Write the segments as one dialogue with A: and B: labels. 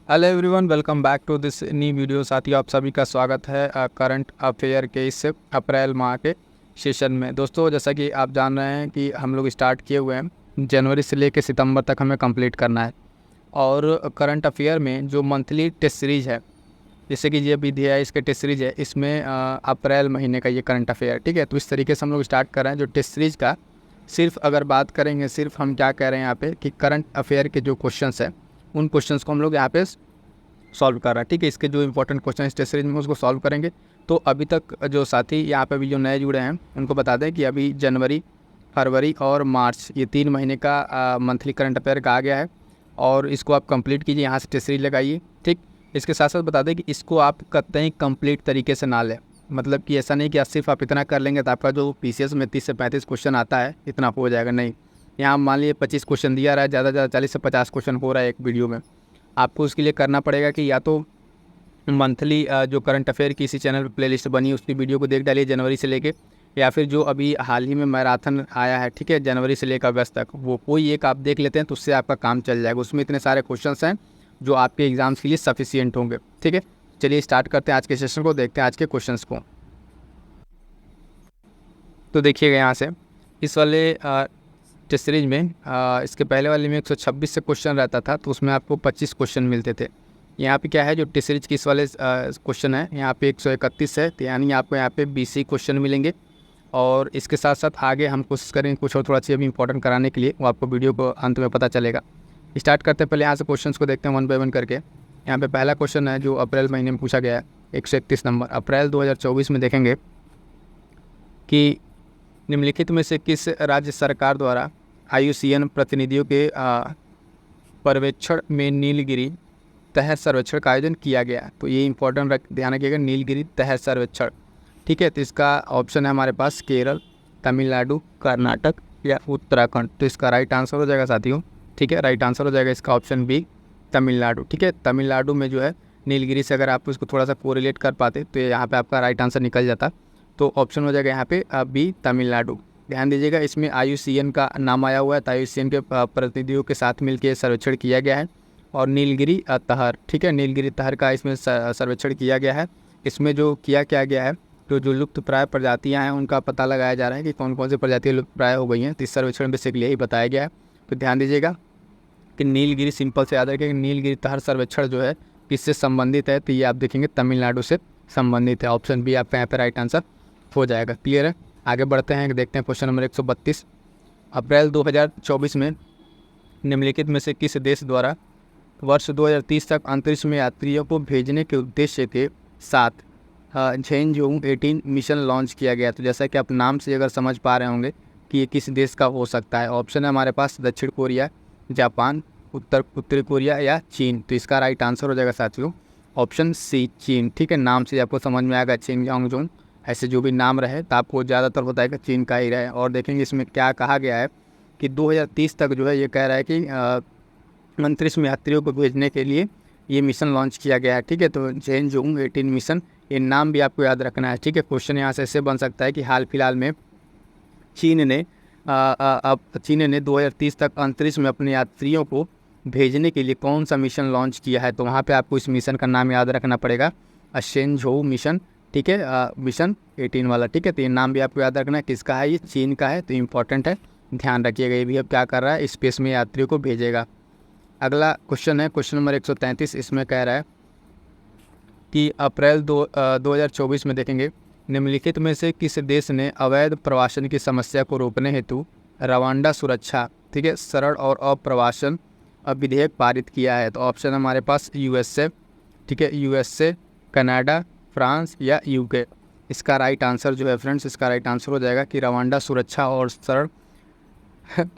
A: Hello everyone, welcome back to this new video. साथियों, आप सभी का स्वागत है करंट अफेयर के इस अप्रैल माह के सेशन में। दोस्तों, जैसा कि आप जान रहे हैं कि हम लोग स्टार्ट किए हुए हैं, जनवरी से लेकर सितंबर तक हमें कंप्लीट करना है। और करंट अफेयर में जो मंथली टेस्ट सीरीज़ है, जैसे कि ये अभी दिया है, इसके टेस्ट सीरीज़ है, इसमें अप्रैल महीने का ये करंट अफेयर, ठीक है। तो इस तरीके से हम लोग स्टार्ट कर रहे हैं जो टेस्ट सीरीज़ का। सिर्फ अगर बात करेंगे, सिर्फ हम क्या कह रहे हैं यहाँ पे कि करंट अफेयर के जो क्वेश्चंस हैं, उन क्वेश्चंस को हम लोग यहाँ पे सॉल्व कर रहा है, ठीक है। इसके जो इंपॉर्टेंट क्वेश्चन इस टेस्ट सीरीज में उसको सॉल्व करेंगे। तो अभी तक जो साथी यहाँ पे भी जो नए जुड़े हैं उनको बता दें कि अभी जनवरी, फरवरी और मार्च, ये 3 महीने का मंथली करंट अफेयर का आ गया है। और इसको आप कंप्लीट कीजिए, यहाँ से टेस्ट सीरीज लगाइए, ठीक। इसके साथ साथ बता दें कि इसको आप कतई कंप्लीट तरीके से ना लें। मतलब कि ऐसा नहीं कि सिर्फ आप इतना कर लेंगे तो आपका जो PCS में 30 से 35 क्वेश्चन आता है इतना हो जाएगा, नहीं। यहाँ मान लीजिए 25 क्वेश्चन दिया रहा है, ज़्यादा से ज़्यादा 40 से 50 क्वेश्चन हो रहा है एक वीडियो में। आपको उसके लिए करना पड़ेगा कि या तो मंथली जो करंट अफेयर की इसी चैनल पर प्लेलिस्ट बनी है उसकी वीडियो को देख डालिए जनवरी से लेके, या फिर जो अभी हाल ही में मैराथन आया है, ठीक है, जनवरी से लेकर अगस्त तक, वो कोई एक आप देख लेते हैं तो उससे आपका काम चल जाएगा। उसमें इतने सारे क्वेश्चंस हैं जो आपके एग्जाम्स के लिए सफिशियंट होंगे, ठीक है। चलिए स्टार्ट करते हैं आज के सेशन को, देखते हैं आज के क्वेश्चंस को। तो देखिएगा यहाँ से इस वाले टेस्ट सीरीज में इसके पहले वाले में 126 से क्वेश्चन रहता था, तो उसमें आपको 25 क्वेश्चन मिलते थे। यहाँ पे क्या है, जो टेस्ट सीरीज की इस वाले क्वेश्चन है, यहाँ पे 131 है, तो यानी आपको यहाँ पे 20 ही क्वेश्चन मिलेंगे। और इसके साथ साथ आगे हम कोशिश करेंगे कुछ और थोड़ा सी अभी इंपॉर्टेंट कराने के लिए, वो आपको वीडियो को अंत में पता चलेगा। स्टार्ट करते हैं, पहले यहाँ से क्वेश्चन को देखते हैं वन बाय वन करके। यहाँ पे पहला क्वेश्चन है जो अप्रैल महीने में पूछा गया है, 131 नंबर। अप्रैल 2024 में देखेंगे कि निम्नलिखित में से किस राज्य सरकार द्वारा IUCN प्रतिनिधियों के पर्यवेक्षण में नीलगिरी तहर सर्वेक्षण का आयोजन किया गया। तो ये इंपॉर्टेंट ध्यान रखिएगा, नीलगिरी तहर सर्वेक्षण, ठीक है। तो इसका ऑप्शन है हमारे पास केरल, तमिलनाडु, कर्नाटक या उत्तराखंड। तो इसका राइट आंसर हो जाएगा साथियों, ठीक है, राइट आंसर हो जाएगा इसका ऑप्शन बी, तमिलनाडु, ठीक है। तमिलनाडु में जो है नीलगिरी से अगर आप इसको थोड़ा सा कोरिलेट कर पाते तो यहाँ पे आपका राइट आंसर निकल जाता। तो ऑप्शन हो जाएगा यहाँ पे बी, तमिलनाडु। ध्यान दीजिएगा, इसमें IUCN का नाम आया हुआ है, तो IUCN के प्रतिनिधियों के साथ मिलकर सर्वेक्षण किया गया है। और नीलगिरी तहर, ठीक है, नीलगिरी तहर का इसमें सर्वेक्षण किया गया है। इसमें जो किया गया है, तो जो लुप्त प्राय प्रजातियाँ हैं उनका पता लगाया जा रहा है कि कौन कौन सी प्रजातियाँ लुप्त प्राय हो गई हैं। तो इस सर्वेक्षण बेसिकली यही बताया गया है। तो ध्यान दीजिएगा कि नीलगिरी, सिंपल से याद रखिए, नीलगिरी तहर सर्वेक्षण जो है किससे संबंधित है, तो ये आप देखेंगे तमिलनाडु से संबंधित है। ऑप्शन बी आपका यहाँ पे राइट आंसर हो जाएगा। क्लियर है, आगे बढ़ते हैं, देखते हैं क्वेश्चन नंबर 132। अप्रैल 2024 में निम्नलिखित में से किस देश द्वारा वर्ष 2030 तक अंतरिक्ष में यात्रियों को भेजने के उद्देश्य के साथ झेनझोंग 18 मिशन लॉन्च किया गया? तो जैसा कि आप नाम से अगर समझ पा रहे होंगे कि ये किस देश का हो सकता है। ऑप्शन है हमारे पास दक्षिण कोरिया, जापान, उत्तरी कोरिया या चीन। तो इसका राइट आंसर हो जाएगा साथियों ऑप्शन सी, चीन, ठीक है। नाम से आपको समझ में आएगा, झेनझोंग, ऐसे जो भी नाम रहे तो आपको ज़्यादातर होता है कि चीन का ही रहे। और देखेंगे इसमें क्या कहा गया है कि 2030 तक जो है ये कह रहा है कि अंतरिक्ष में यात्रियों को भेजने के लिए ये मिशन लॉन्च किया गया है, ठीक है। तो झेनझोंग 18 मिशन, ये नाम भी आपको याद रखना है, ठीक है। क्वेश्चन यहाँ से ऐसे बन सकता है कि हाल फिलहाल में चीन ने 2030 तक अंतरिक्ष में अपने यात्रियों को भेजने के लिए कौन सा मिशन लॉन्च किया है। तो वहाँ पे आपको इस मिशन का नाम याद रखना पड़ेगा, झेनझोंग मिशन, ठीक है, मिशन 18 वाला, ठीक है। तो ये नाम भी आपको याद रखना है, किसका है, ये चीन का है, तो इंपॉर्टेंट है, ध्यान रखिएगा। ये भी अब क्या कर रहा है, स्पेस में यात्रियों को भेजेगा। अगला क्वेश्चन है क्वेश्चन नंबर 133। इसमें कह रहा है कि अप्रैल 2024 में देखेंगे निम्नलिखित में से किस देश ने अवैध प्रवासन की समस्या को रोकने हेतु रवांडा सुरक्षा, ठीक है, सरल और अप्रवासन विधेयक पारित किया है। तो ऑप्शन हमारे पास USA, ठीक है, USA, कनाडा, फ्रांस या UK। इसका राइट आंसर जो है फ्रेंड्स, इसका राइट आंसर हो जाएगा कि रवांडा सुरक्षा और सरल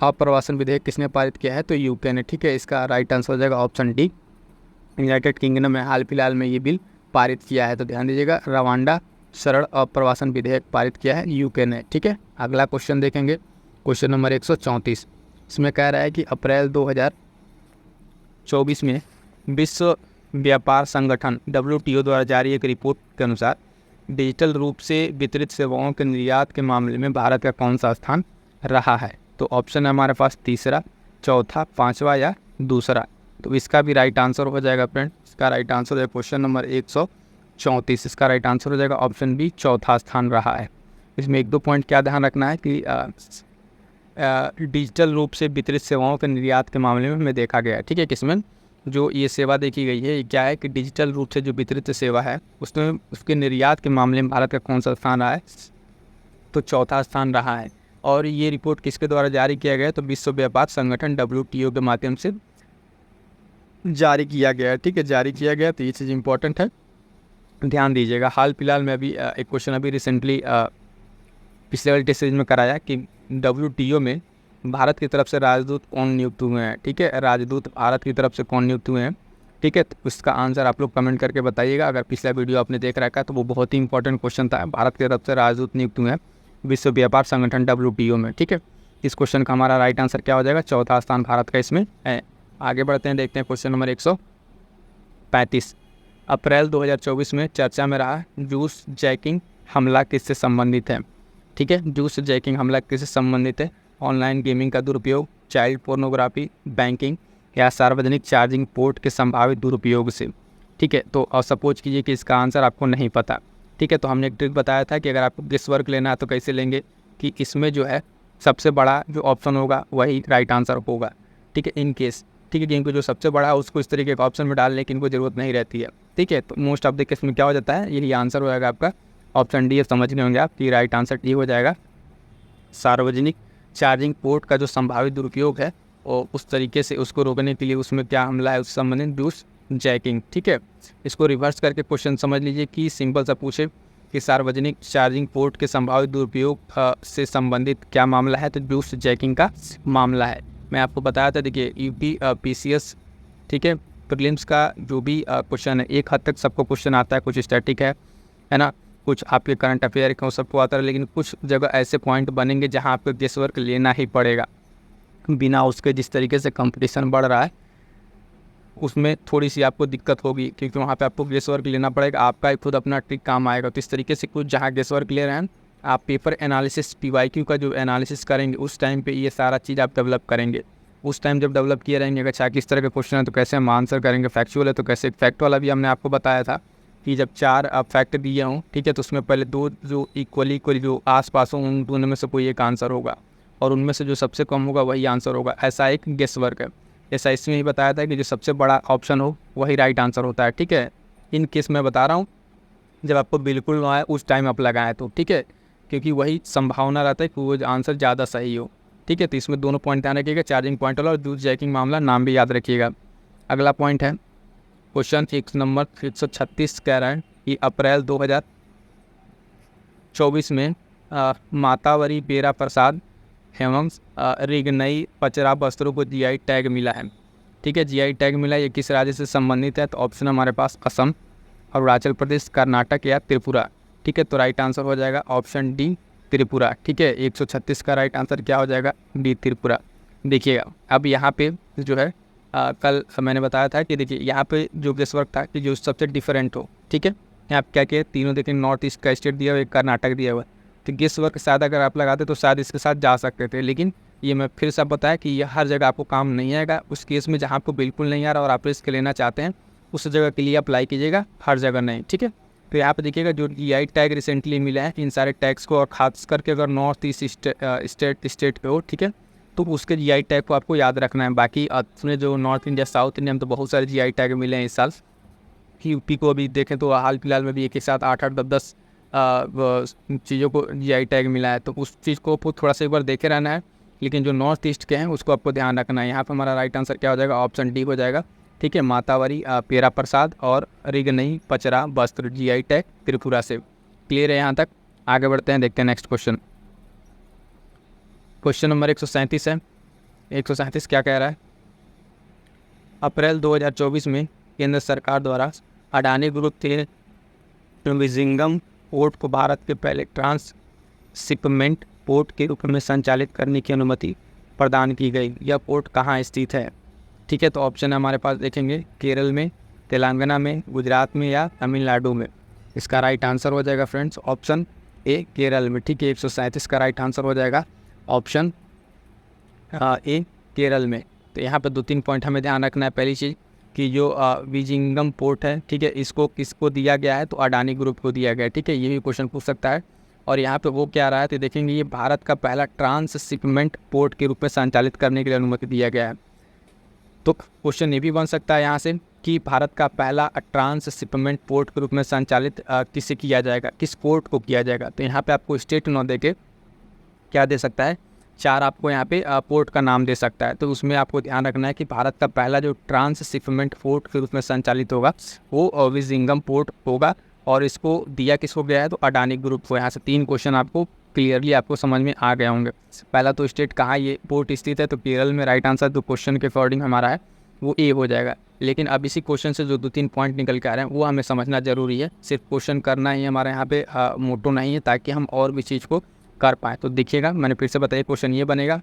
A: अप्रवासन विधेयक किसने पारित किया है, तो UK ने, ठीक है। इसका राइट आंसर हो जाएगा ऑप्शन डी, यूनाइटेड किंगडम में हाल फिलहाल में ये बिल पारित किया है। तो ध्यान दीजिएगा, रवांडा सरल अप्रवासन विधेयक पारित किया है UK ने, ठीक है। अगला क्वेश्चन देखेंगे, क्वेश्चन नंबर 134। इसमें कह रहा है कि अप्रैल 2024 में विश्व व्यापार संगठन WTO द्वारा जारी एक रिपोर्ट के अनुसार डिजिटल रूप से वितरित सेवाओं के निर्यात के मामले में भारत का कौन सा स्थान रहा है। तो ऑप्शन है हमारे पास तीसरा, चौथा, पांचवा या दूसरा। तो इसका भी राइट आंसर हो जाएगा फ्रेंड। इसका राइट आंसर है क्वेश्चन नंबर 134। इसका राइट आंसर हो जाएगा ऑप्शन बी, चौथा स्थान रहा है। इसमें एक दो पॉइंट क्या ध्यान रखना है कि डिजिटल रूप से वितरित सेवाओं के निर्यात के मामले में हमें देखा गया है। ठीक है, किसमें जो ये सेवा देखी गई है, ये क्या है कि डिजिटल रूप से जो वितरित सेवा है उसमें उसके निर्यात के मामले में भारत का कौन सा स्थान रहा है, तो चौथा स्थान रहा है। और ये रिपोर्ट किसके द्वारा जारी किया गया है, तो विश्व व्यापार संगठन WTO के माध्यम से जारी किया गया है। ठीक है, जारी किया गया, तो ये चीज़ इंपॉर्टेंट है, ध्यान दीजिएगा। हाल फिलहाल में अभी एक क्वेश्चन अभी रिसेंटली पिछले वाले टेस्ट सीरीज में कराया कि WTO में भारत की तरफ से राजदूत कौन नियुक्त हुए हैं। ठीक है, राजदूत भारत की तरफ से कौन नियुक्त हुए हैं। ठीक है, तो उसका आंसर आप लोग कमेंट करके बताइएगा। अगर पिछला वीडियो आपने देख रखा है तो वो बहुत ही इंपॉर्टेंट क्वेश्चन था। भारत की तरफ से राजदूत नियुक्त हुए हैं विश्व व्यापार संगठन WTO में। ठीक है, इस क्वेश्चन का हमारा राइट आंसर क्या हो जाएगा, चौथा स्थान भारत का इसमें है। आगे बढ़ते हैं, देखते हैं क्वेश्चन नंबर 135। अप्रैल 2024 में चर्चा में रहा जूस जैकिंग हमला किससे संबंधित है। ठीक है, जूस जैकिंग हमला किससे संबंधित है, ऑनलाइन गेमिंग का दुरुपयोग, चाइल्ड पोर्नोग्राफी, बैंकिंग या सार्वजनिक चार्जिंग पोर्ट के संभावित दुरुपयोग से। ठीक है, तो और सपोज कीजिए कि इसका आंसर आपको नहीं पता। ठीक है, तो हमने एक ट्रिक बताया था कि अगर आपको गेस वर्क लेना है तो कैसे लेंगे कि इसमें जो है सबसे बड़ा जो ऑप्शन होगा वही राइट आंसर होगा। ठीक है, इन केस, ठीक है, कि इनको जो सबसे बड़ा है उसको इस तरीके के ऑप्शन में डालने की इनको ज़रूरत नहीं रहती है। ठीक है, तो मोस्ट ऑफ द केस में क्या हो जाता है, यही आंसर हो जाएगा आपका ऑप्शन डी। समझने होंगे आप कि राइट आंसर डी हो जाएगा। सार्वजनिक चार्जिंग पोर्ट का जो संभावित दुरुपयोग है और उस तरीके से उसको रोकने के लिए उसमें क्या हमला है, उससे संबंधित जूस जैकिंग। ठीक है, इसको रिवर्स करके क्वेश्चन समझ लीजिए कि सिंपल सा पूछे कि सार्वजनिक चार्जिंग पोर्ट के संभावित दुरुपयोग से संबंधित क्या मामला है, तो जूस जैकिंग का मामला है। मैं आपको बताया था, देखिए UP PCS, ठीक है, प्रीलिम्स का जो भी क्वेश्चन है, एक हद तक सबको क्वेश्चन आता है, कुछ स्टैटिक है ना, कुछ आपके करंट अफेयर का सबको आता है, लेकिन कुछ जगह ऐसे पॉइंट बनेंगे जहां आपको गेस वर्क लेना ही पड़ेगा। बिना उसके जिस तरीके से कंपटीशन बढ़ रहा है उसमें थोड़ी सी आपको दिक्कत होगी, क्योंकि वहाँ पे आपको गेस वर्क लेना पड़ेगा, आपका खुद अपना ट्रिक काम आएगा। तो इस तरीके से कुछ जहाँ गेस वर्क ले रहे हैं आप, पेपर एनालिसिस PYQ का जो एनालिसिस करेंगे उस टाइम पे ये सारा चीज़ आप डेवलप करेंगे। उस टाइम जब डेवलप किए रहेंगे, अगर किस तरह के क्वेश्चन है तो कैसे हम आंसर करेंगे, फैक्चुअल है तो कैसे, फैक्ट वाला भी हमने आपको बताया था कि जब 4 फैक्ट दिए हों, ठीक है, तो उसमें पहले 2 जो इक्वली जो आसपास हों उन दोनों में से कोई एक आंसर होगा और उनमें से जो सबसे कम होगा वही आंसर होगा। ऐसा एक गेस वर्क है। ऐसा इसमें ही बताया था कि जो सबसे बड़ा ऑप्शन हो वही राइट आंसर होता है। ठीक है, इन केस मैं बता रहा हूँ जब आपको बिल्कुल ना आए उस टाइम आप लगाएं तो, ठीक है, क्योंकि वही संभावना रहता है कि वो आंसर ज़्यादा सही हो। ठीक है, तो इसमें दोनों पॉइंट ध्यान रखिएगा, चार्जिंग पॉइंट वाला और जूस जैकिंग मामला, नाम भी याद रखिएगा। अगला पॉइंट है क्वेश्चन 1 नंबर 136 कह रहा है कि अप्रैल 2024 में मातावरी बेरा प्रसाद एवं रिगनई पचरा वस्त्रों को GI टैग मिला है। ठीक है, GI टैग मिला है, ये किस राज्य से संबंधित है, तो ऑप्शन हमारे पास असम, अरुणाचल प्रदेश, कर्नाटक या त्रिपुरा। ठीक है, तो राइट आंसर हो जाएगा ऑप्शन डी, त्रिपुरा। ठीक है, 136 का राइट आंसर क्या हो जाएगा, डी, त्रिपुरा। देखिएगा अब यहाँ पे जो है कल मैंने बताया था कि देखिए यहाँ पे जो गेस वर्क था कि जो सबसे डिफरेंट हो। ठीक है, यहाँ क्या क्या तीनों देखिए, नॉर्थ ईस्ट का स्टेट दिया हुआ, एक कर्नाटक दिया हुआ है, तो गेस वर्क शायद अगर आप लगाते तो शायद इसके साथ जा सकते थे, लेकिन ये मैं फिर से बताया कि ये हर जगह आपको काम नहीं आएगा। उस केस में जहाँ आपको बिल्कुल नहीं आ रहा और आप रिस्क लेना चाहते हैं उस जगह के लिए अप्लाई कीजिएगा, हर जगह नहीं। ठीक है, तो यहाँ पे देखिएगा जो GI टैग रिसेंटली मिला है इन सारे टैग्स को, और खास करके अगर नॉर्थ ईस्ट स्टेट पे हो, ठीक है, तो उसके GI टैग को आपको याद रखना है। बाकी अपने जो नॉर्थ इंडिया, साउथ इंडिया में तो बहुत सारे GI टैग मिले हैं इस साल। UP को अभी देखें तो हाल फिलहाल में भी एक ही साथ 8-8, 10-10 चीज़ों को GI टैग मिला है, तो उस चीज़ को थोड़ा सा एक बार देखे रहना है। लेकिन जो नॉर्थ ईस्ट के हैं उसको आपको ध्यान रखना है। यहाँ पर हमारा राइट आंसर क्या हो जाएगा, ऑप्शन डी हो जाएगा। ठीक है, मातावरी पेरा प्रसाद और रिगनई पचरा वस्त्र GI टैग त्रिपुरा से। क्लियर है यहाँ तक? आगे बढ़ते हैं, देखते हैं नेक्स्ट क्वेश्चन। क्वेश्चन नंबर 137 है। 137 क्या कह रहा है, अप्रैल 2024 में केंद्र सरकार द्वारा अडानी ग्रुप के विजिंगम पोर्ट को भारत के पहले ट्रांसशिपमेंट पोर्ट के रूप में संचालित करने की अनुमति प्रदान की गई। यह पोर्ट कहाँ स्थित है? ठीक है, तो ऑप्शन हमारे पास देखेंगे, केरल में, तेलंगाना में, गुजरात में या तमिलनाडु में। इसका राइट आंसर हो जाएगा फ्रेंड्स ऑप्शन ए, केरल में। ठीक है, 137 का राइट आंसर हो जाएगा ऑप्शन ए, केरल में। तो यहाँ पे 2-3 पॉइंट हमें ध्यान रखना है। पहली चीज़ कि जो विजिंगम पोर्ट है, ठीक है, इसको किसको दिया गया है, तो अडानी ग्रुप को दिया गया है, ठीक है, ये भी क्वेश्चन पूछ सकता है। और यहाँ पे वो क्या रहा है, तो देखेंगे ये भारत का पहला ट्रांसशिपमेंट पोर्ट के रूप में संचालित करने के लिए अनुमति दिया गया है। तो क्वेश्चन ये भी बन सकता है यहाँ से कि भारत का पहला ट्रांसशिपमेंट पोर्ट के रूप में संचालित किससे किया जाएगा, किस पोर्ट को किया जाएगा। तो यहाँ पे आपको स्टेट न दे के क्या दे सकता है, 4 आपको यहाँ पे पोर्ट का नाम दे सकता है। तो उसमें आपको ध्यान रखना है कि भारत का पहला जो ट्रांसशिपमेंट पोर्ट के रूप में संचालित होगा वो विजिंगम पोर्ट होगा, और इसको दिया किसको गया है, तो अडानी ग्रुप को। यहाँ से 3 क्वेश्चन आपको क्लियरली आपको समझ में आ गए होंगे। पहला तो स्टेट कहाँ ये पोर्ट स्थित है, तो केरल में राइट आंसर तो क्वेश्चन के अकॉर्डिंग हमारा है वो ए हो जाएगा। लेकिन अब इसी क्वेश्चन से जो 2-3 पॉइंट निकल के आ रहे हैं वो हमें समझना जरूरी है। सिर्फ क्वेश्चन करना ही हमारे यहाँ पे मोटो नहीं है, ताकि हम और भी चीज़ को कर पाए। तो देखिएगा, मैंने फिर से बताया, क्वेश्चन ये बनेगा,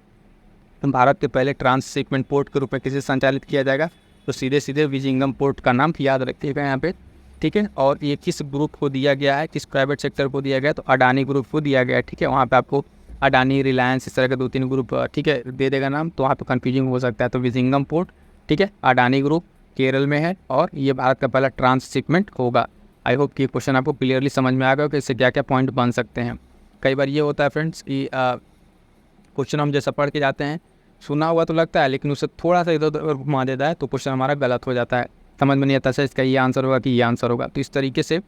A: भारत के पहले ट्रांसशिपमेंट पोर्ट के रूप में किसे संचालित किया जाएगा, तो सीधे सीधे विजिंगम पोर्ट का नाम याद रखिएगा यहाँ पे, ठीक है। और ये किस ग्रुप को दिया गया है, किस प्राइवेट सेक्टर को दिया गया है, तो अडानी ग्रुप को दिया गया है, ठीक है। वहाँ पे आपको अडानी, रिलायंस, इस तरह के 2-3 ग्रुप, ठीक है, दे देगा नाम, तो वहाँ पे कन्फ्यूजिंग हो सकता है। तो विजिंगम पोर्ट, ठीक है, अडानी ग्रुप केरल में है, और ये भारत का पहला ट्रांसशिपमेंट होगा। आई होप कि ये क्वेश्चन आपको क्लियरली समझ में आ गया कि इससे क्या क्या पॉइंट बन सकते हैं। कई बार ये होता है फ्रेंड्स कि क्वेश्चन हम जैसा पढ़ के जाते हैं, सुना हुआ तो लगता है, लेकिन उसे थोड़ा सा इधर उधर घुमा देता है, तो क्वेश्चन हमारा गलत हो जाता है, समझ में नहीं आता है इसका ये आंसर होगा कि ये आंसर होगा। तो इस तरीके से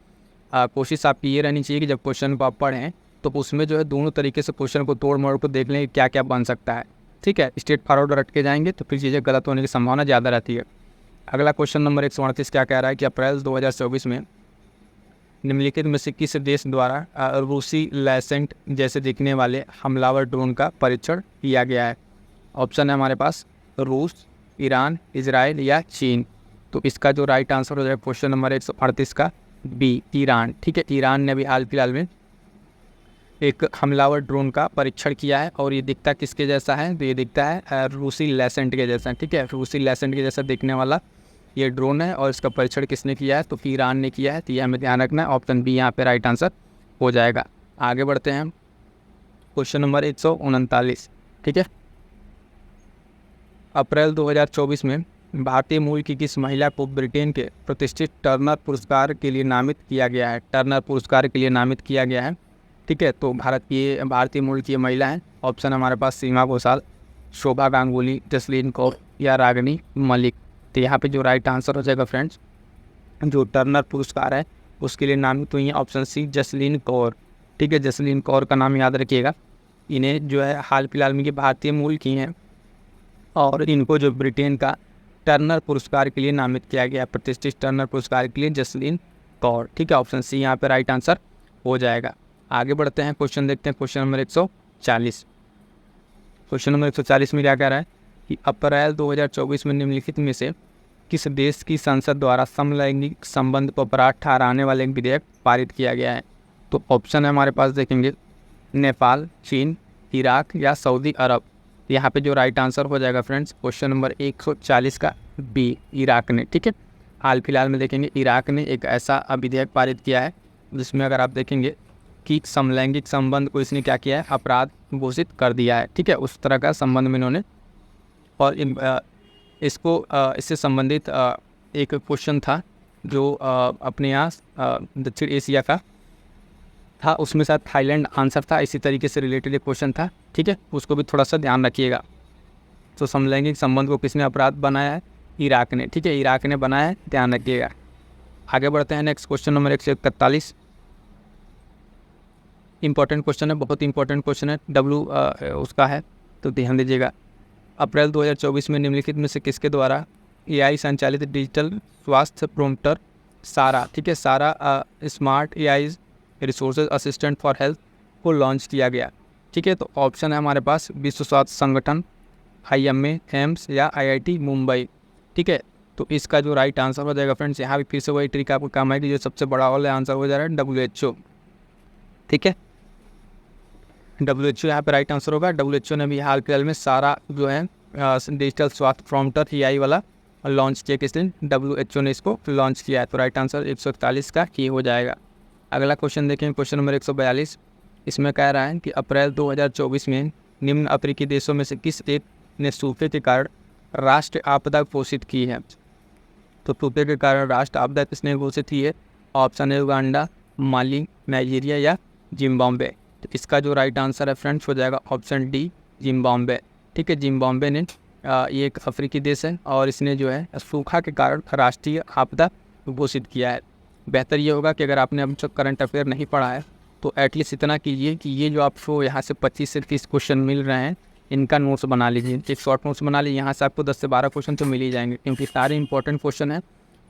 A: कोशिश आपकी ये रहनी चाहिए कि जब क्वेश्चन को आप पढ़ें तो उसमें जो है दोनों तरीके से क्वेश्चन को तोड़ मोड़ को देख लें क्या क्या बन सकता है, ठीक है। स्ट्रेट फॉरवर्ड रट के जाएंगे तो फिर चीज़ें गलत होने की संभावना ज़्यादा रहती है। अगला क्वेश्चन नंबर 138 क्या कह रहा है कि अप्रैल 2024 में निम्नलिखित में से किस देश द्वारा रूसी लैसेंट जैसे दिखने वाले हमलावर ड्रोन का परीक्षण किया गया है। ऑप्शन है हमारे पास रूस, ईरान, इजराइल या चीन। तो इसका जो राइट आंसर हो जाएगा क्वेश्चन नंबर 138 का बी, ईरान, ठीक है। ईरान ने अभी हाल फिलहाल में एक हमलावर ड्रोन का परीक्षण किया है, और ये दिखता किसके जैसा है, तो ये दिखता है रूसी लैसेंट के जैसा, ठीक है। रूसी लैसेंट के जैसा दिखने वाला ये ड्रोन है, और इसका परीक्षण किसने किया है, तो ईरान ने किया है। तो ये हमें ध्यान रखना है, ऑप्शन बी यहाँ पे राइट आंसर हो जाएगा। आगे बढ़ते हैं, क्वेश्चन नंबर 139, ठीक है। अप्रैल 2024 में भारतीय मूल की किस महिला को ब्रिटेन के प्रतिष्ठित टर्नर पुरस्कार के लिए नामित किया गया है, टर्नर पुरस्कार के लिए नामित किया गया है, ठीक है। तो भारतीय मूल की महिला है। ऑप्शन हमारे पास सीमा घोषाल, शोभा गांगुली, जसलीन कौर या रागिनी मलिक। तो यहाँ पे जो राइट आंसर हो जाएगा फ्रेंड्स, जो टर्नर पुरस्कार है उसके लिए नामित हुई है ऑप्शन सी, जसलीन कौर, ठीक है। जसलीन कौर का नाम याद रखिएगा। इन्हें जो है हाल फिलहाल में ये भारतीय मूल की हैं, और इनको जो ब्रिटेन का टर्नर पुरस्कार के लिए नामित किया गया, प्रतिष्ठित टर्नर पुरस्कार के लिए जसलीन कौर, ठीक है। ऑप्शन सी यहाँ पे राइट आंसर हो जाएगा। आगे बढ़ते हैं, क्वेश्चन देखते हैं, क्वेश्चन नंबर 140। क्वेश्चन नंबर 140 में क्या कह रहा है कि अप्रैल 2024 में निम्नलिखित में से किस देश की संसद द्वारा समलैंगिक संबंध को अपराध ठहराने वाले एक विधेयक पारित किया गया है। तो ऑप्शन है हमारे पास देखेंगे नेपाल, चीन, इराक या सऊदी अरब। यहाँ पे जो राइट आंसर हो जाएगा फ्रेंड्स क्वेश्चन नंबर 140 का बी, इराक ने, ठीक है। हाल फिलहाल में देखेंगे इराक ने एक ऐसा विधेयक पारित किया है जिसमें अगर आप देखेंगे कि समलैंगिक संबंध को इसने क्या किया है, अपराध घोषित कर दिया है, ठीक है। उस तरह का संबंध में इन्होंने, और इससे संबंधित एक क्वेश्चन था जो अपने यहाँ दक्षिण एशिया का था, उसमें शायद थाईलैंड आंसर था, इसी तरीके से रिलेटेड एक क्वेश्चन था, ठीक है। उसको भी थोड़ा सा ध्यान रखिएगा। तो समलैंगिक संबंध को किसने अपराध बनाया है, इराक ने, ठीक है, इराक ने बनाया है, ध्यान रखिएगा। आगे बढ़ते हैं, next question number 141। Important question है, बहुत इंपॉर्टेंट क्वेश्चन है, उसका है, तो ध्यान दीजिएगा। अप्रैल 2024 में निम्नलिखित में से किसके द्वारा AI संचालित डिजिटल स्वास्थ्य प्रोम्प्टर सारा, ठीक है, सारा smart AI resources assistant for health को लॉन्च किया गया, ठीक है। तो ऑप्शन है हमारे पास विश्व स्वास्थ्य संगठन, IMA, एम्स या IIT मुंबई, ठीक है। तो इसका जो राइट आंसर हो जाएगा फ्रेंड्स, यहाँ भी फिर से वही ट्रिक आपको काम आएगी, जो सबसे बड़ा वाला आंसर हो जा रहा है WHO, ठीक है। WHO यहाँ पे राइट आंसर होगा। WHO ने भी हाल फिलहाल में सारा जो है डिजिटल स्वास्थ्य प्रोम्प्टर AI वाला लॉन्च किया, किस दिन, WHO ने इसको लॉन्च किया है। तो राइट आंसर 141 का की हो जाएगा। अगला क्वेश्चन देखें, क्वेश्चन नंबर 142। इसमें कह रहा है कि अप्रैल 2024 में निम्न अफ्रीकी देशों में से किस एक ने सूखे के कारण राष्ट्रीय आपदा घोषित की है? तो सूखे के कारण राष्ट्रीय आपदा किसने घोषित की है? ऑप्शन है युगांडा, माली, नाइजीरिया या जिम्बाब्वे। तो इसका जो राइट आंसर है फ्रेंड्स हो जाएगा ऑप्शन डी, जिम्बाब्वे। ठीक है, जिम्बाब्वे ने ये एक अफ्रीकी देश है और इसने जो है सूखा के कारण राष्ट्रीय आपदा घोषित किया है। बेहतर ये होगा कि अगर आपने अब तक करंट अफेयर नहीं पढ़ा है तो एटलीस्ट इतना कीजिए कि ये जो आपको यहाँ से 25 से 30 क्वेश्चन मिल रहे हैं इनका नोट्स बना लीजिए, एक शॉर्ट नोट्स बना लीजिए। यहाँ से आपको 10 से 12 क्वेश्चन तो मिल ही जाएंगे क्योंकि सारे इंपॉर्टेंट क्वेश्चन हैं।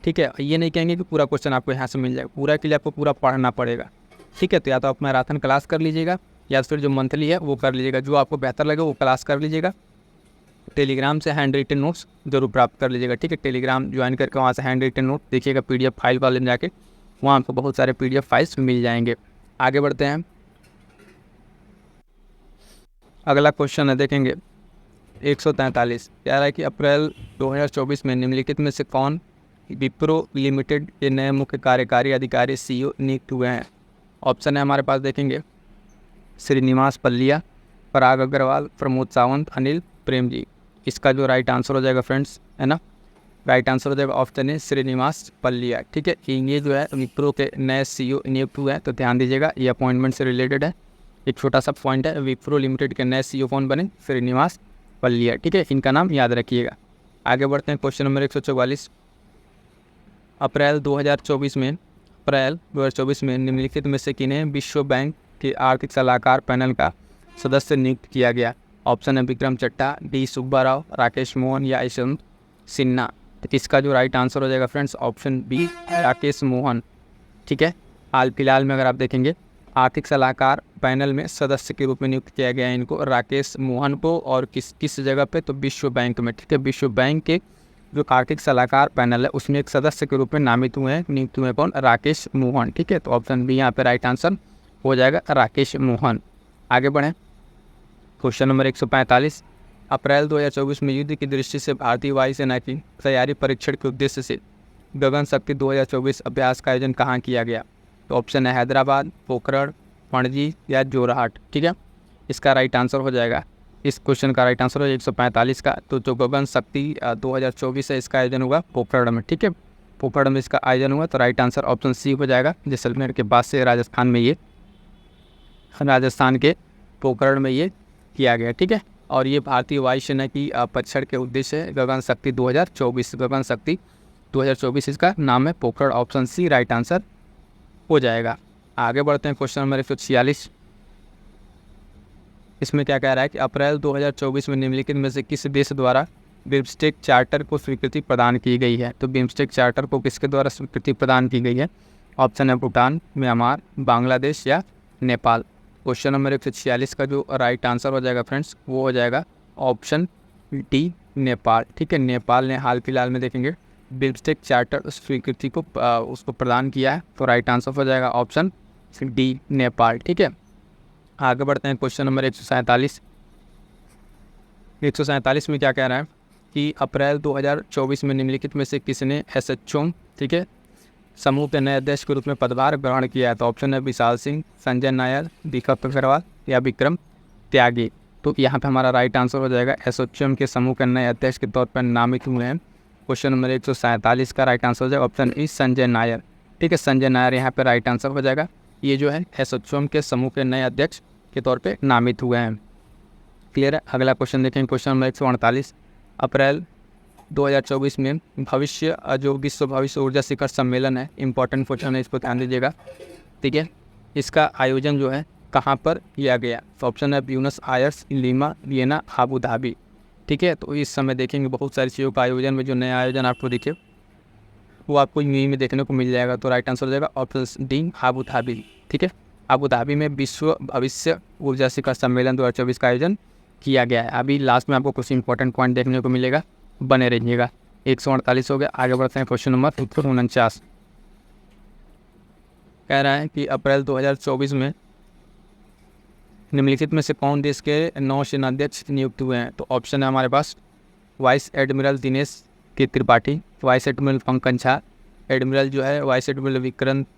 A: ठीक है, ये नहीं कहेंगे कि पूरा क्वेश्चन आपको यहाँ से मिल जाएगा, पूरा के लिए आपको पूरा पढ़ना पड़ेगा। ठीक है, तो या तो आप मैराथन क्लास कर लीजिएगा या फिर जो मंथली है वो कर लीजिएगा, जो आपको बेहतर लगे वो क्लास कर लीजिएगा। टेलीग्राम से हैंड रिटन नोट्स जरूर प्राप्त कर लीजिएगा। ठीक है, टेलीग्राम ज्वाइन करके वहाँ से हैंड रिटन नोट देखिएगा, PDF फाइल वाले में जाके वहाँ आपको बहुत सारे PDF फाइल्स मिल जाएंगे। आगे बढ़ते हैं, अगला क्वेश्चन है देखेंगे 143। कह रहा है कि अप्रैल 2024 में निम्नलिखित में से कौन विप्रो लिमिटेड के नए मुख्य कार्यकारी अधिकारी CEO नियुक्त हुए हैं? ऑप्शन है हमारे पास देखेंगे श्रीनिवास पल्लिया, पराग अग्रवाल, प्रमोद सावंत, अनिल प्रेम जी। इसका जो राइट आंसर हो जाएगा फ्रेंड्स है ना, राइट आंसर हो जाएगा ऑप्शन है श्रीनिवास पल्लिया। ठीक है, ये जो है विप्रो के नए CEO नियुक्त हुए हैं, तो ध्यान दीजिएगा ये अपॉइंटमेंट से रिलेटेड है। एक छोटा सा पॉइंट है, विप्रो लिमिटेड के नए CEO कौन बने? श्रीनिवास पल्लिया। ठीक है, इनका नाम याद रखिएगा। आगे बढ़ते हैं, क्वेश्चन नंबर 144। अप्रैल 2024 में निम्नलिखित में से किन्हें विश्व बैंक के आर्थिक सलाहकार पैनल का सदस्य नियुक्त किया गया? ऑप्शन है विक्रम चट्टा, डी सुब्बा राव, राकेश मोहन या यशवंत सिन्हा। तो इसका जो राइट आंसर हो जाएगा friends option B, Rakesh Mohan. ठीक है, हाल फिलहाल में अगर आप देखेंगे आर्थिक सलाहकार पैनल में सदस्य के रूप में नियुक्त किया गया है इनको, राकेश मोहन को, और किस जगह पे? तो विश्व बैंक में। ठीक है, विश्व बैंक के जो आर्थिक सलाहकार पैनल है उसमें एक सदस्य के रूप में नामित हुए हैं, नियुक्त हुए कौन? राकेश मोहन। ठीक है, तो ऑप्शन बी यहाँ पे राइट आंसर हो जाएगा, राकेश मोहन। आगे बढ़ें, क्वेश्चन नंबर 145। अप्रैल 2024 में युद्ध की दृष्टि से भारतीय वायुसेना की तैयारी परीक्षण के उद्देश्य से गगन शक्ति 2024 अभ्यास का आयोजन कहाँ किया गया? तो ऑप्शन है हैदराबाद, पोखरण, पणजी या जोरहाट। ठीक है, इसका राइट आंसर हो जाएगा, इस क्वेश्चन का राइट आंसर हो 145 का। तो जो गगन शक्ति 2024 है इसका आयोजन हुआ पोखरण में। ठीक है, पोखरण में इसका आयोजन हुआ, तो राइट आंसर ऑप्शन सी हो जाएगा। जैसलमेर के पास से राजस्थान के पोखरण में ये किया गया। ठीक है, और ये भारतीय वायुसेना की परीक्षण के उद्देश्य है गगन शक्ति 2024। गगन शक्ति 2024 इसका नाम है, Pokhran. Option C right answer हो जाएगा। आगे बढ़ते हैं, क्वेश्चन नंबर 146। इसमें क्या कह रहा है कि अप्रैल 2024 में निम्नलिखित में से किस देश द्वारा बिम्स्टेक चार्टर को स्वीकृति प्रदान की गई है? तो बिम्स्टेक चार्टर को किसके द्वारा स्वीकृति प्रदान की गई है? ऑप्शन है भूटान, म्यांमार, बांग्लादेश या नेपाल। क्वेश्चन नंबर 146 का जो राइट आंसर हो जाएगा फ्रेंड्स वो हो जाएगा ऑप्शन डी, नेपाल। ठीक है, नेपाल ने हाल फिलहाल में देखेंगे बिम्स्टेक चार्टर स्वीकृति को उसको प्रदान किया है, तो राइट आंसर हो जाएगा ऑप्शन डी, नेपाल। ठीक है, आगे बढ़ते हैं, क्वेश्चन नंबर 147। 147 में क्या कह रहा है कि अप्रैल 2024 में निम्नलिखित में से किसने SHO ठीक है समूह के नए अध्यक्ष के रूप में पदभार ग्रहण किया है? तो ऑप्शन है विशाल सिंह, संजय नायर, दीपक अग्रवाल या विक्रम त्यागी। तो यहाँ पे हमारा राइट आंसर हो जाएगा SHO के समूह के नए अध्यक्ष के तौर पर नामित हुए हैं। क्वेश्चन नंबर 147 का राइट आंसर हो जाएगा ऑप्शन ई, संजय नायर। ठीक है, संजय नायर यहाँ पे राइट आंसर हो जाएगा। ये जो है SHO के समूह के नए अध्यक्ष के तौर पे नामित हुए हैं। क्लियर है। अगला क्वेश्चन देखें, क्वेश्चन नंबर 148। अप्रैल 2024 में जो विश्व भविष्य ऊर्जा शिखर सम्मेलन है, इंपॉर्टेंट क्वेश्चन है, इसको ध्यान दीजिएगा। ठीक है, इसका आयोजन जो है कहाँ पर किया गया? तो ऑप्शन है Buenos Aires, Lima, Vienna, Abu Dhabi. ठीक है, तो इस समय देखेंगे बहुत सारी चीज़ों का आयोजन में जो नया आयोजन आपको दिखे वो आपको यूएई में देखने को मिल जाएगा, तो राइट आंसर हो जाएगा ऑप्शन डी, आबू धाबी। ठीक है, आबू धाबी में विश्व भविष्य ऊर्जा शिखर सम्मेलन 2024 का आयोजन किया गया है। अभी लास्ट में आपको कुछ इंपॉर्टेंट पॉइंट देखने को मिलेगा, बने रहिएगा। 148 हो गया। आगे बढ़ते हैं, क्वेश्चन नंबर 149। कह रहा है कि अप्रैल 2024 में निम्नलिखित में से कौन देश के नौसेनाध्यक्ष नियुक्त हुए हैं? तो ऑप्शन है हमारे पास वाइस एडमिरल दिनेश के Tripathi, vice admiral Pankaj Jha, admiral जो है vice admiral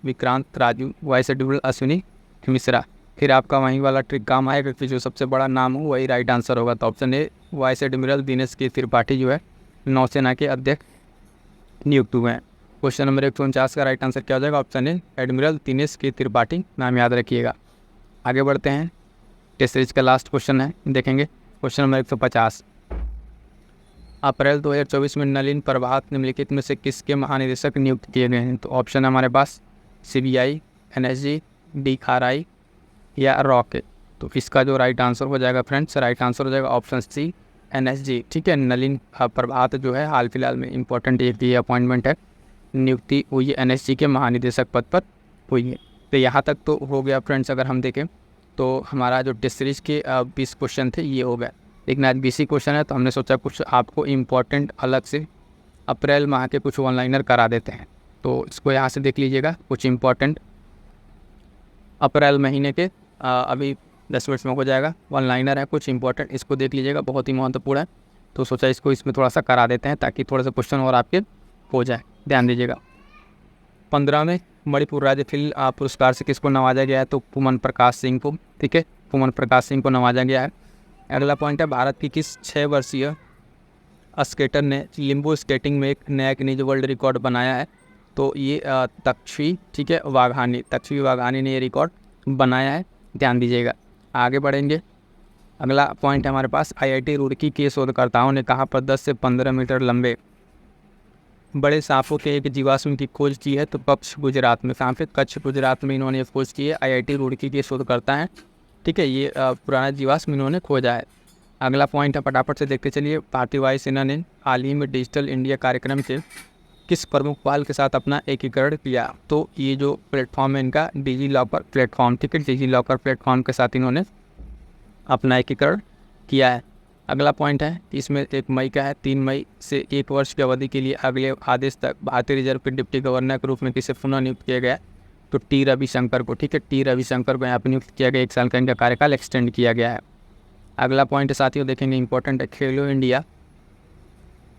A: Vikrant Raju, vice admiral Ashwini Mishra. फिर आपका वहीं वाला ट्रिक काम आएगा कि जो सबसे बड़ा नाम हो वही राइट आंसर होगा। तो option A vice admiral Dinesh के त्रिपाठी जो है नौसेना के अध्यक्ष नियुक्त हुए हैं। क्वेश्चन नंबर 149 का राइट आंसर क्या हो जाएगा? ऑप्शन ए एडमिरल दिनेश के त्रिपाठी, नाम याद रखिएगा। आगे बढ़ते हैं, टेस्ट सीरीज का लास्ट क्वेश्चन है, देखेंगे क्वेश्चन नंबर 150। अप्रैल 2024 में नलिन प्रभात निम्नलिखित में से किसके महानिदेशक नियुक्त किए गए हैं? तो ऑप्शन है हमारे पास CBI, NSG, DRI या रॉकेट। तो इसका जो राइट आंसर हो जाएगा फ्रेंड्स, राइट आंसर हो जाएगा ऑप्शन सी NSG। ठीक है, नलिन प्रभात जो है हाल फिलहाल में इंपॉर्टेंट एक ये अपॉइंटमेंट है, नियुक्ति हुई है NSG के महानिदेशक पद पर हुई है। तो यहाँ तक तो हो गया फ्रेंड्स। अगर हम देखें तो हमारा जो टेस्ट सीरीज के 20 क्वेश्चन थे ये हो गए, लेकिन आज 20 क्वेश्चन है तो हमने सोचा कुछ आपको इम्पोर्टेंट अलग से अप्रैल माह के कुछ ऑनलाइनर करा देते हैं। तो इसको यहाँ से देख लीजिएगा, कुछ इम्पोर्टेंट अप्रैल महीने के अभी 10 मिनट में हो जाएगा, ऑनलाइनर है कुछ इंपॉर्टेंट, इसको देख लीजिएगा, बहुत ही महत्वपूर्ण है। तो सोचा इसको इसमें थोड़ा सा करा देते हैं ताकि थोड़ा सा क्वेश्चन और आपके हो जाए। ध्यान दीजिएगा, 15वें मणिपुर राज्य फिल्म पुरस्कार से किसको नवाजा गया है? तो पुमन प्रकाश सिंह को। ठीक है, पुमन प्रकाश सिंह को नवाजा गया है। अगला पॉइंट है, भारत की किस 6 वर्षीय स्केटर ने लिम्बू स्केटिंग में एक नया गिनीज वर्ल्ड रिकॉर्ड बनाया है? तो ये तक्षवी, ठीक है, वाघानी, तक्षवी वाघानी ने ये रिकॉर्ड बनाया है। ध्यान दीजिएगा, आगे बढ़ेंगे। अगला पॉइंट है हमारे पास, IIT रुड़की के शोधकर्ताओं ने कहाँ पर 10 से 15 मीटर लंबे बड़े सांपों के एक जीवाश्म की खोज की है? तो कच्छ गुजरात में। कहाँ पे? कच्छ गुजरात में इन्होंने खोज की है। IIT रुड़की के शोधकर्ता हैं। ठीक है, ये पुराना जीवाश्म इन्होंने खोजा है। अगला पॉइंट है, फटाफट से देखते चलिए। भारतीय वायुसेना ने हाल ही में डिजिटल इंडिया कार्यक्रम के किस प्रमुख पहल के साथ अपना एकीकरण किया? तो ये जो प्लेटफॉर्म है इनका डिजी लॉकर प्लेटफॉर्म। ठीक है, डिजी लॉकर प्लेटफॉर्म के साथ इन्होंने अपना एकीकरण किया है। अगला पॉइंट है, इसमें 1 मई का है, 3 मई से 1 वर्ष की अवधि के लिए अगले आदेश तक भारतीय रिजर्व के डिप्टी गवर्नर के रूप में किसे पुनः नियुक्त किया गया? तो टी रविशंकर को। ठीक है, टी रविशंकर को यहाँ पर नियुक्त किया गया, 1 साल का इनका कार्यकाल एक्सटेंड किया गया है। अगला पॉइंट साथियों देखेंगे, इंपॉर्टेंट है, खेलो इंडिया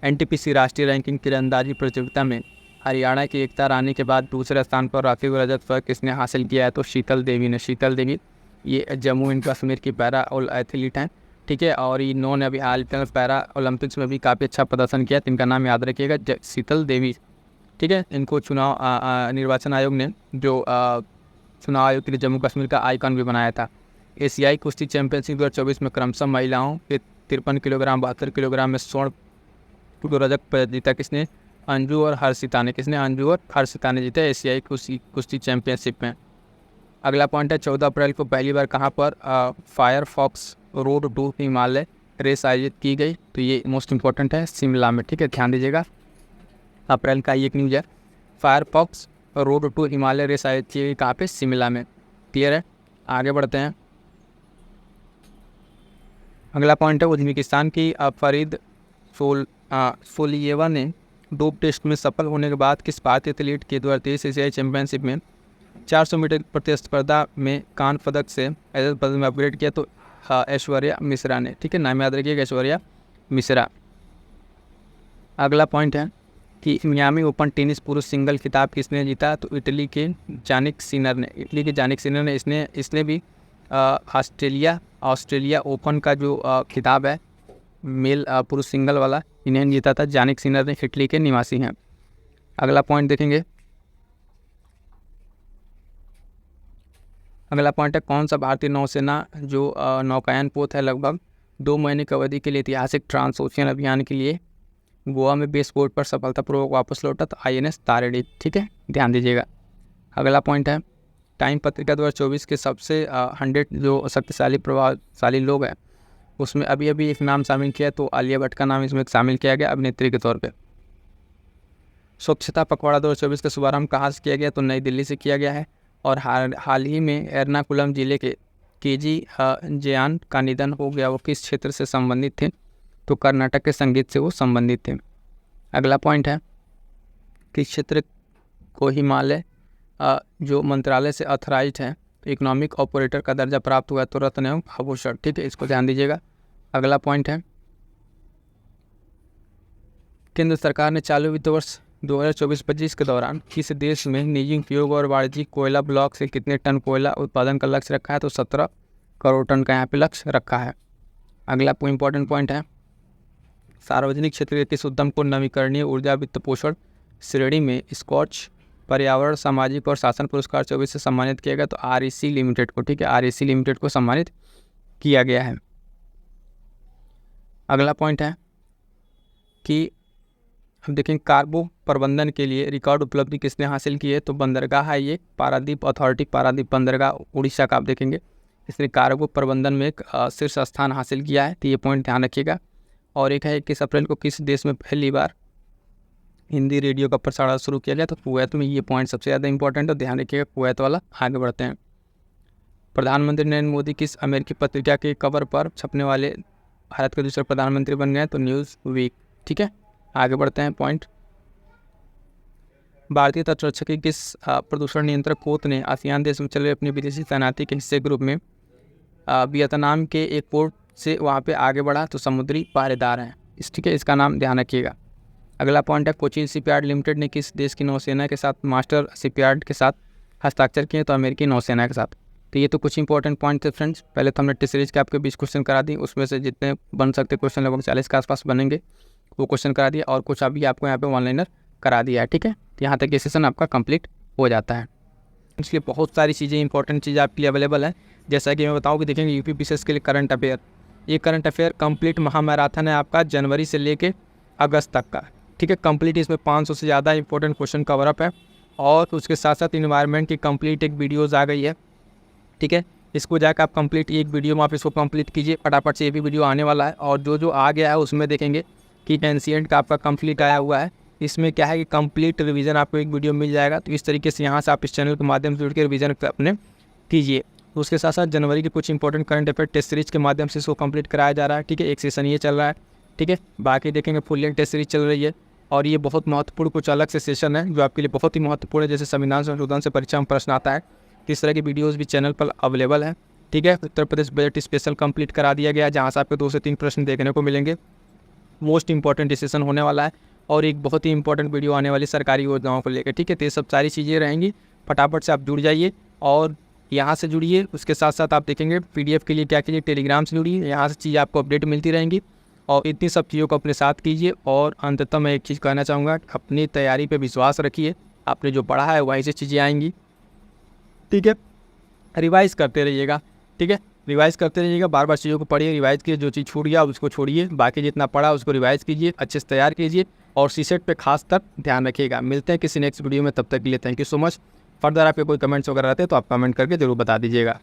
A: NTPC राष्ट्रीय रैंकिंग तीरंदाजी प्रतियोगिता में हरियाणा की एकता रानी के बाद दूसरे स्थान पर राखी रजत पदक किसने हासिल किया है? तो शीतल देवी ने। शीतल देवी ये जम्मू एंड कश्मीर की पैरा एथलीट हैं। ठीक है, और इन्होंने अभी हाल फिलहाल पैरा ओलंपिक्स में भी काफ़ी अच्छा प्रदर्शन किया। तो इनका नाम याद रखिएगा, शीतल देवी। ठीक है, इनको चुनाव निर्वाचन आयोग ने जो चुनाव आयोग के लिए जम्मू कश्मीर का आइकॉन भी बनाया था। एशियाई कुश्ती चैंपियनशिप 2024 में क्रमशः महिलाओं के 53 किलोग्राम 72 किलोग्राम में स्वर्ण रजत पदक जीता किसने? अंजू और हर्षिता ने। किसने? अंजू और हर्षिता ने जीता एशियाई कुश्ती चैंपियनशिप में। अगला पॉइंट है, 14 अप्रैल को पहली बार कहाँ पर Firefox road to Himalaya race आयोजित की गई? तो ये मोस्ट इंपॉर्टेंट है, शिमला में। ठीक है, ध्यान दीजिएगा, अप्रैल का ये एक न्यूज़ है, Firefox road to Himalaya race आयोजित की गई कहाँ पे? शिमला में। क्लियर है, आगे बढ़ते हैं। अगला पॉइंट है, उज्बेकिस्तान की फरीद सोलियेवा ने डोप टेस्ट में सफल होने के बाद किस भारतीय एथलीट के 2023 एशियाई चैंपियनशिप में 400 मीटर प्रतिस्पर्धा में कांस्य पदक से रजत पदक में अपग्रेड किया? तो ऐश्वर्या मिश्रा ने। ठीक है, नाम याद रखिएगा, ऐश्वर्या मिश्रा। अगला पॉइंट है कि मियामी ओपन टेनिस पुरुष सिंगल खिताब किसने जीता? तो इटली के जानिक सिनर ने। इटली के जानिक सिनर ने इसने भी ऑस्ट्रेलिया ओपन का जो खिताब है मेल पुरुष सिंगल वाला, इन्हें जीता था। जानिक सिनर ने इटली के निवासी हैं। अगला पॉइंट देखेंगे, अगला पॉइंट है, कौन सा भारतीय नौसेना जो नौकायन पोत है लगभग 2 महीने की अवधि के लिए ऐतिहासिक ट्रांस ओशियन अभियान के लिए गोवा में बेस पोर्ट पर सफलतापूर्वक वापस लौटा? तो INS तारिणी। ठीक है, ध्यान दीजिएगा। अगला पॉइंट है, टाइम पत्रिका 2024 के सबसे 100 जो शक्तिशाली प्रभावशाली लोग हैं उसमें अभी एक नाम शामिल किया, तो आलिया भट्ट का नाम इसमें शामिल किया गया अभिनेत्री के तौर पे। स्वच्छता पखवाड़ा 2024 का शुभारंभ कहाँ से किया गया? तो नई दिल्ली से किया गया है। और हाल ही में एर्नाकुलम जिले के KG जयान का निधन हो गया, वो किस क्षेत्र से संबंधित थे? तो कर्नाटक के संगीत से वो संबंधित थे। अगला पॉइंट है, किस क्षेत्र को हिमालय जो मंत्रालय से ऑथराइज्ड है इकोनॉमिक ऑपरेटर का दर्जा प्राप्त हुआ? तो रत्न एवं आभूषण। ठीक है, इसको ध्यान दीजिएगा। अगला पॉइंट है, केंद्र सरकार ने चालू वित्त वर्ष 2024-25 के दौरान किस देश में निजी उपयोग और वाणिज्यिक कोयला ब्लॉक से कितने टन कोयला उत्पादन का लक्ष्य रखा है? तो 17 करोड़ टन का यहाँ पे लक्ष्य रखा है। अगला इंपॉर्टेंट पॉइंट है, सार्वजनिक क्षेत्र के किस उद्यम को नवीकरणीय ऊर्जा वित्त पोषण श्रेणी में स्कॉच पर्यावरण, सामाजिक और शासन पुरस्कार 24 से सम्मानित किया गया? तो REC लिमिटेड को, ठीक है, REC लिमिटेड को सम्मानित किया गया है। अगला पॉइंट है कि हम देखें कार्गो प्रबंधन के लिए रिकॉर्ड उपलब्धि किसने हासिल की है? तो बंदरगाह है ये, पारादीप अथॉरिटी, पारादीप बंदरगाह उड़ीसा का आप देखेंगे, इसने कार्गो प्रबंधन में एक शीर्ष स्थान हासिल किया है। तो ये पॉइंट ध्यान रखिएगा। और एक है 21 अप्रैल को किस देश में पहली बार हिंदी रेडियो का प्रसारण शुरू किया गया? तो कुवैत में। ये पॉइंट सबसे ज़्यादा इंपॉर्टेंट है, ध्यान रखिएगा कुवैत वाला। आगे बढ़ते हैं। प्रधानमंत्री नरेंद्र मोदी किस अमेरिकी पत्रिका के कवर पर छपने वाले भारत के दूसरे प्रधानमंत्री बन गए? तो न्यूज़ वीक, ठीक है। आगे बढ़ते हैं। पॉइंट, भारतीय तटरक्षक की किस प्रदूषण नियंत्रक पोत ने आसियान देश में चल रही अपनी विदेशी तैनाती के हिस्से के रूप में वियतनाम के एक पोर्ट से वहाँ पे आगे बढ़ा? तो समुद्री पहरेदार हैं इस, ठीक है, इसका नाम ध्यान रखिएगा। अगला पॉइंट है कोचीन शिपयार्ड लिमिटेड ने किस देश की नौसेना के साथ मास्टर शिपयार्ड के साथ हस्ताक्षर किए? तो अमेरिकी नौसेना के साथ। तो ये तो कुछ इंपॉर्टेंट पॉइंट थे फ्रेंड्स। पहले तो हमने टेस्ट सीरीज के आपके 20 क्वेश्चन करा दी, उसमें से जितने बन सकते क्वेश्चन लगभग 40 के आसपास बनेंगे वो क्वेश्चन करा दिया, और कुछ अभी आपको यहाँ पे वन लाइनर करा दिया है, ठीक है। तो यहाँ तक ये सेशन आपका कंप्लीट हो जाता है। इसलिए बहुत सारी चीज़ें इंपॉर्टेंट चीज़ें आपके लिए अवेलेबल है। जैसा कि मैं बताऊँ कि देखेंगे यूपी पीसीएस के लिए करंट अफेयर, ये करंट अफेयर कंप्लीट महामैराथन है आपका, जनवरी से लेके अगस्त तक का, ठीक है। कंप्लीट इसमें 500 से ज़्यादा इंपॉर्टेंट क्वेश्चन कवर अप है, और उसके साथ साथ इन्वायरमेंट की कंप्लीट एक वीडियोज़ आ गई है, ठीक है। इसको जाकर आप कंप्लीट एक वीडियो में आप इसको कंप्लीट कीजिए फटाफट से, ये भी वीडियो आने वाला है। और जो जो आ गया है उसमें देखेंगे कि एनसीएंट का आपका कंप्लीट आया हुआ है, इसमें क्या है कि कंप्लीट रिवीजन आपको एक वीडियो मिल जाएगा। तो इस तरीके से यहाँ से आप इस चैनल के माध्यम से जुड़ के रिवीजन अपने कीजिए। उसके साथ साथ जनवरी के कुछ important current affair test series के माध्यम से इसको कंप्लीट कराया जा रहा है, ठीक है। एक सेशन ये चल रहा है, ठीक है। बाकी देखेंगे फुल लेंथ टेस्ट सीरीज चल रही है, और ये बहुत महत्वपूर्ण कुछ अलग से सेशन है जो आपके लिए बहुत ही महत्वपूर्ण है। जैसे संविधान संशोधन से परीक्षा में प्रश्न आता है, इस तरह की वीडियोज़ भी चैनल पर अवेलेबल है, ठीक है। Uttar Pradesh budget special complete करा दिया गया, जहाँ से आपको 2 से 3 प्रश्न देखने को मिलेंगे। मोस्ट इंपॉर्टेंट डिसीजन होने वाला है, और एक बहुत ही इंपॉर्टेंट वीडियो आने वाली सरकारी योजनाओं को लेकर, ठीक है। तो ये सब सारी चीज़ें रहेंगी, फटाफट से आप जुड़ जाइए और यहाँ से जुड़िए। उसके साथ साथ आप देखेंगे PDF के लिए क्या कीजिए, टेलीग्राम से जुड़िए, यहाँ से चीज़ें आपको अपडेट मिलती रहेंगी, और इतनी सब चीज़ों को अपने साथ कीजिए। और अंततः मैं एक चीज़ कहना चाहूँगा, अपनी तैयारी पर विश्वास रखिए, आपने जो पढ़ा है वहीं से चीज़ें आएंगी, ठीक है। रिवाइज करते रहिएगा, ठीक है, रिवाइज करते रहिएगा, बार बार चीज़ों को पढ़िए, रिवाइज कीजिए, जो चीज़ छूट गया उसको छोड़िए, बाकी जितना पढ़ा उसको रिवाइज कीजिए, अच्छे से तैयार कीजिए, और सीसेट पे खास कर ध्यान रखिएगा। मिलते हैं किसी नेक्स्ट वीडियो में, तब तक के लिए thank you so much. Further आपके कोई कमेंट्स वगैरह रहते हैं तो आप कमेंट करके ज़रूर बता दीजिएगा।